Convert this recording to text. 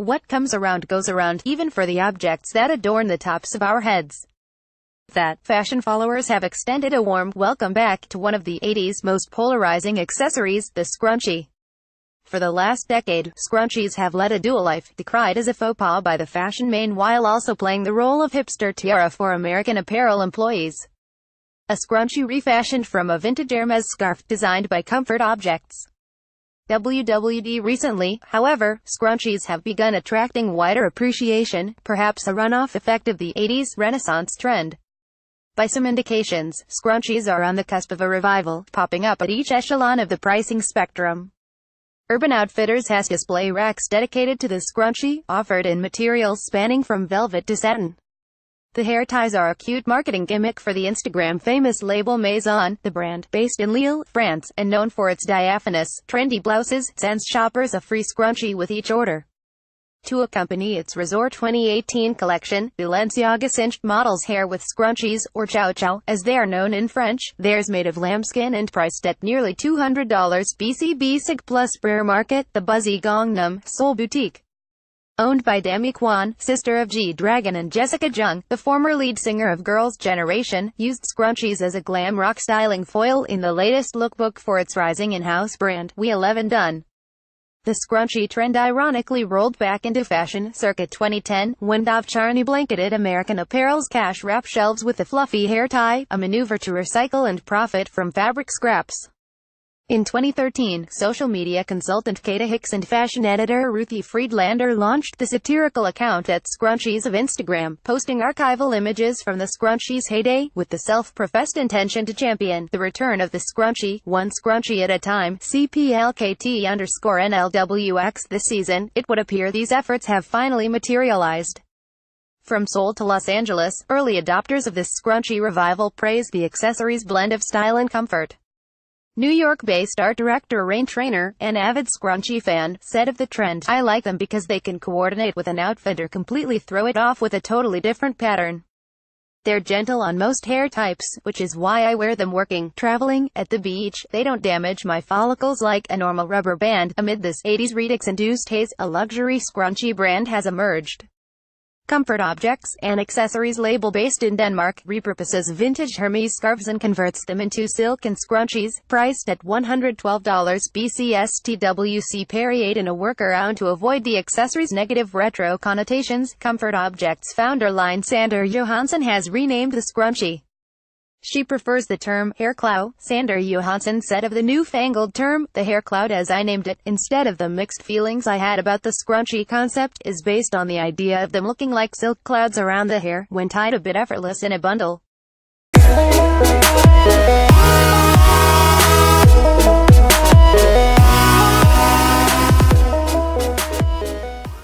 What comes around goes around, even for the objects that adorn the tops of our heads. That, fashion followers have extended a warm welcome back to one of the 80s most polarizing accessories, the scrunchie. For the last decade, scrunchies have led a dual life, decried as a faux pas by the fashion main while also playing the role of hipster tiara for American Apparel employees. A scrunchie refashioned from a vintage Hermès scarf designed by Comfort Objects. WWD Recently, however, scrunchies have begun attracting wider appreciation, perhaps a runoff effect of the 80s Renaissance trend. By some indications, scrunchies are on the cusp of a revival, popping up at each echelon of the pricing spectrum. Urban Outfitters has display racks dedicated to the scrunchie, offered in materials spanning from velvet to satin. The hair ties are a cute marketing gimmick for the Instagram-famous label Maison. The brand, based in Lille, France, and known for its diaphanous, trendy blouses, sends shoppers a free scrunchie with each order. To accompany its Resort 2018 collection, Balenciaga cinched models' hair with scrunchies, or chow chow, as they are known in French. Theirs made of lambskin and priced at nearly $200. BCB Sig Plus Rare Market, the buzzy Gangnam Seoul boutique. Owned by Demi Kwan, sister of G-Dragon and Jessica Jung, the former lead singer of Girls' Generation, used scrunchies as a glam rock styling foil in the latest lookbook for its rising in-house brand, We 11 Done. The scrunchie trend ironically rolled back into fashion circa 2010, when Dove Charney blanketed American Apparel's cash-wrap shelves with a fluffy hair tie, a maneuver to recycle and profit from fabric scraps. In 2013, social media consultant Kata Hicks and fashion editor Ruthie Friedlander launched the satirical account at Scrunchies of Instagram, posting archival images from the scrunchie's heyday, with the self-professed intention to champion the return of the scrunchie, one scrunchie at a time. CPLKT_NLWX. This season, it would appear these efforts have finally materialized. From Seoul to Los Angeles, early adopters of this scrunchie revival praise the accessory's blend of style and comfort. New York-based art director Rain Trainer, an avid scrunchie fan, said of the trend, "I like them because they can coordinate with an outfit or completely throw it off with a totally different pattern. They're gentle on most hair types, which is why I wear them working, traveling, at the beach. They don't damage my follicles like a normal rubber band." Amid this 80s Redux-induced haze, a luxury scrunchie brand has emerged. Comfort Objects, an accessories label based in Denmark, repurposes vintage Hermès scarves and converts them into silken scrunchies, priced at $112. BCSTWC Perrier in a workaround to avoid the accessory's negative retro connotations. Comfort Objects founder Line Sander Johansson has renamed the scrunchie. She prefers the term hair cloud. Sander Johansson said of the newfangled term, "The hair cloud as I named it, instead of the mixed feelings I had about the scrunchie concept, is based on the idea of them looking like silk clouds around the hair, when tied a bit effortless in a bundle."